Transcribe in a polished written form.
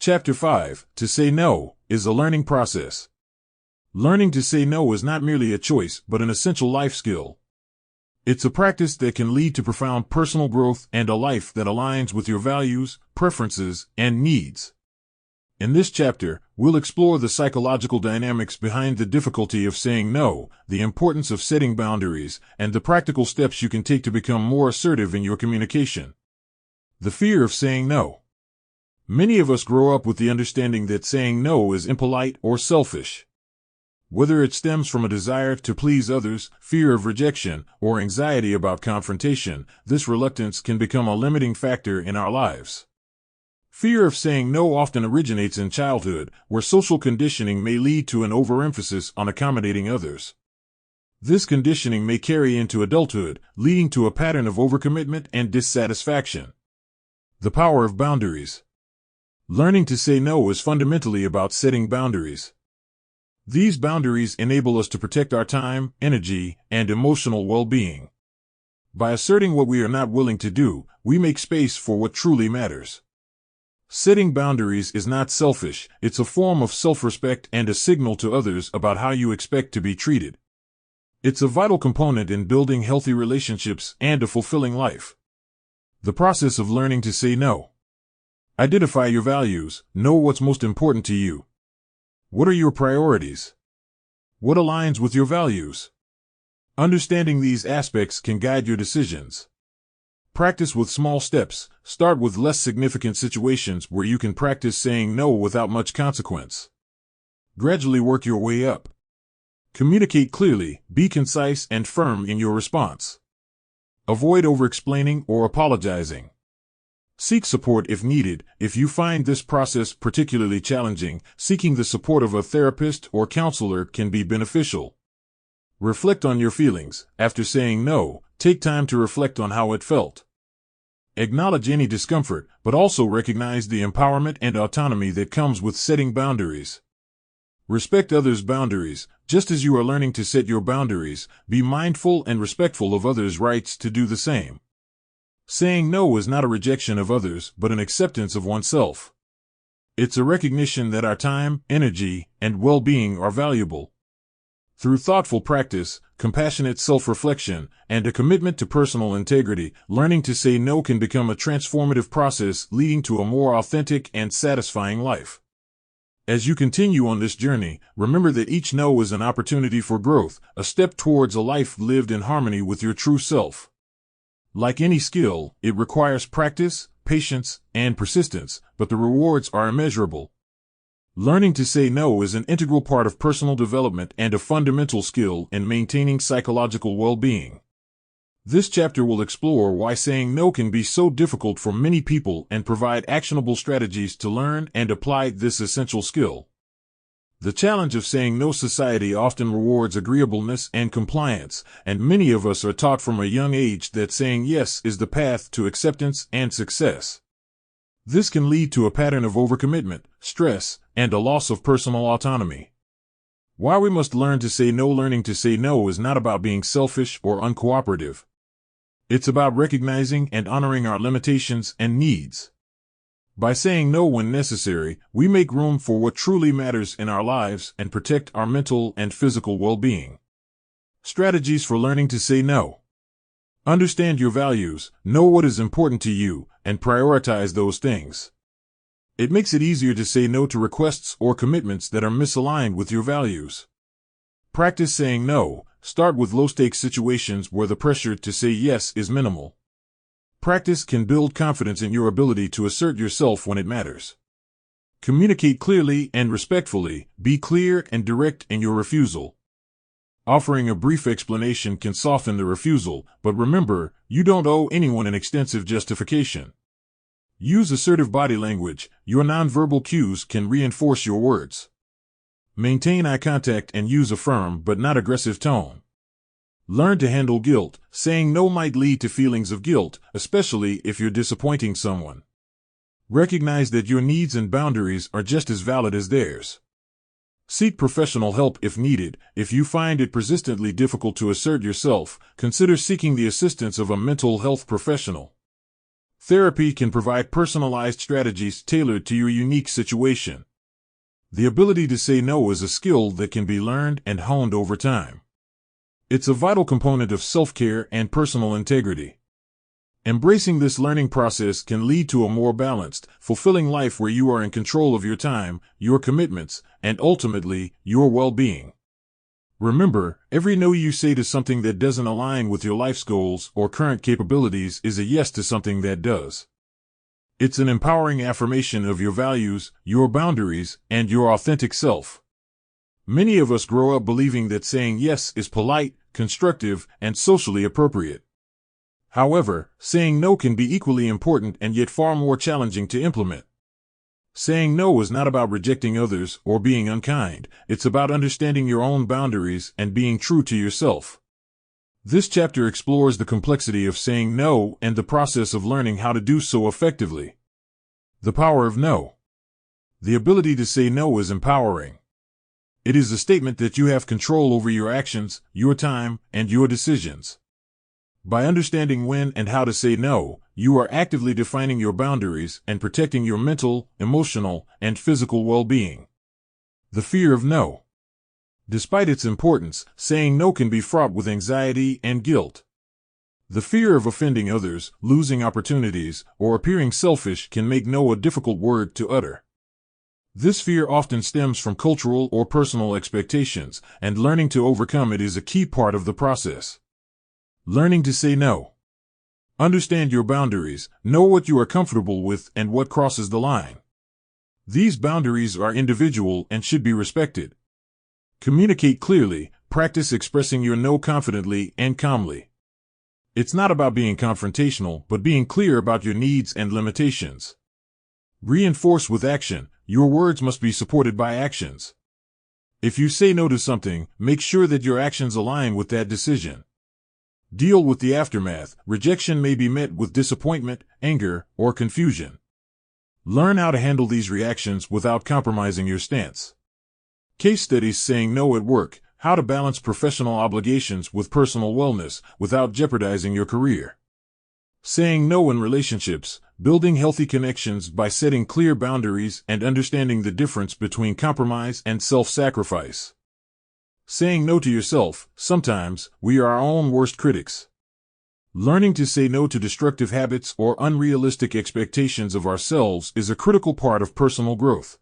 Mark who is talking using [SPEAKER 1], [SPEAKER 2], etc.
[SPEAKER 1] Chapter 5, To Say No, is a learning process. Learning to say no is not merely a choice, but an essential life skill. It's a practice that can lead to profound personal growth and a life that aligns with your values, preferences, and needs. In this chapter, we'll explore the psychological dynamics behind the difficulty of saying no, the importance of setting boundaries, and the practical steps you can take to become more assertive in your communication. The fear of saying no. Many of us grow up with the understanding that saying no is impolite or selfish. Whether it stems from a desire to please others, fear of rejection, or anxiety about confrontation, this reluctance can become a limiting factor in our lives. Fear of saying no often originates in childhood, where social conditioning may lead to an overemphasis on accommodating others. This conditioning may carry into adulthood, leading to a pattern of overcommitment and dissatisfaction. The power of boundaries. Learning to say no is fundamentally about setting boundaries. These boundaries enable us to protect our time, energy, and emotional well-being. By asserting what we are not willing to do, we make space for what truly matters. Setting boundaries is not selfish, it's a form of self-respect and a signal to others about how you expect to be treated. It's a vital component in building healthy relationships and a fulfilling life. The process of learning to say no. Identify your values, know what's most important to you. What are your priorities? What aligns with your values? Understanding these aspects can guide your decisions. Practice with small steps. Start with less significant situations where you can practice saying no without much consequence. Gradually work your way up. Communicate clearly, be concise and firm in your response. Avoid over-explaining or apologizing. Seek support if needed. If you find this process particularly challenging, seeking the support of a therapist or counselor can be beneficial. Reflect on your feelings. After saying no, take time to reflect on how it felt. Acknowledge any discomfort, but also recognize the empowerment and autonomy that comes with setting boundaries. Respect others' boundaries. Just as you are learning to set your boundaries, be mindful and respectful of others' rights to do the same. Saying no is not a rejection of others, but an acceptance of oneself. It's a recognition that our time, energy, and well-being are valuable. Through thoughtful practice, compassionate self-reflection, and a commitment to personal integrity, learning to say no can become a transformative process leading to a more authentic and satisfying life. As you continue on this journey, remember that each no is an opportunity for growth, a step towards a life lived in harmony with your true self. Like any skill, it requires practice, patience, and persistence, but the rewards are immeasurable. Learning to say no is an integral part of personal development and a fundamental skill in maintaining psychological well-being. This chapter will explore why saying no can be so difficult for many people and provide actionable strategies to learn and apply this essential skill. The challenge of saying no. Society often rewards agreeableness and compliance, and many of us are taught from a young age that saying yes is the path to acceptance and success. This can lead to a pattern of overcommitment, stress, and a loss of personal autonomy. While we must learn to say no, learning to say no is not about being selfish or uncooperative. It's about recognizing and honoring our limitations and needs. By saying no when necessary, we make room for what truly matters in our lives and protect our mental and physical well-being. Strategies for learning to say no. Understand your values, know what is important to you, and prioritize those things. It makes it easier to say no to requests or commitments that are misaligned with your values. Practice saying no. Start with low-stakes situations where the pressure to say yes is minimal. Practice can build confidence in your ability to assert yourself when it matters. Communicate clearly and respectfully. Be clear and direct in your refusal. Offering a brief explanation can soften the refusal, but remember, you don't owe anyone an extensive justification. Use assertive body language. Your nonverbal cues can reinforce your words. Maintain eye contact and use a firm but not aggressive tone. Learn to handle guilt. Saying no might lead to feelings of guilt, especially if you're disappointing someone. Recognize that your needs and boundaries are just as valid as theirs. Seek professional help if needed. If you find it persistently difficult to assert yourself, consider seeking the assistance of a mental health professional. Therapy can provide personalized strategies tailored to your unique situation. The ability to say no is a skill that can be learned and honed over time. It's a vital component of self-care and personal integrity. Embracing this learning process can lead to a more balanced, fulfilling life where you are in control of your time, your commitments, and ultimately, your well-being. Remember, every no you say to something that doesn't align with your life's goals or current capabilities is a yes to something that does. It's an empowering affirmation of your values, your boundaries, and your authentic self. Many of us grow up believing that saying yes is polite, constructive, and socially appropriate. However, saying no can be equally important and yet far more challenging to implement. Saying no is not about rejecting others or being unkind. It's about understanding your own boundaries and being true to yourself. This chapter explores the complexity of saying no and the process of learning how to do so effectively. The power of no. The ability to say no is empowering. It is a statement that you have control over your actions, your time, and your decisions. By understanding when and how to say no, you are actively defining your boundaries and protecting your mental, emotional, and physical well-being. The fear of no. Despite its importance, saying no can be fraught with anxiety and guilt. The fear of offending others, losing opportunities, or appearing selfish can make no a difficult word to utter. This fear often stems from cultural or personal expectations, and learning to overcome it is a key part of the process. Learning to say no. Understand your boundaries, know what you are comfortable with and what crosses the line. These boundaries are individual and should be respected. Communicate clearly, practice expressing your no confidently and calmly. It's not about being confrontational, but being clear about your needs and limitations. Reinforce with action. Your words must be supported by actions. If you say no to something, make sure that your actions align with that decision. Deal with the aftermath. Rejection may be met with disappointment, anger, or confusion. Learn how to handle these reactions without compromising your stance. Case studies: saying no at work, how to balance professional obligations with personal wellness without jeopardizing your career. Saying no in relationships, building healthy connections by setting clear boundaries and understanding the difference between compromise and self-sacrifice. Saying no to yourself. Sometimes, we are our own worst critics. Learning to say no to destructive habits or unrealistic expectations of ourselves is a critical part of personal growth.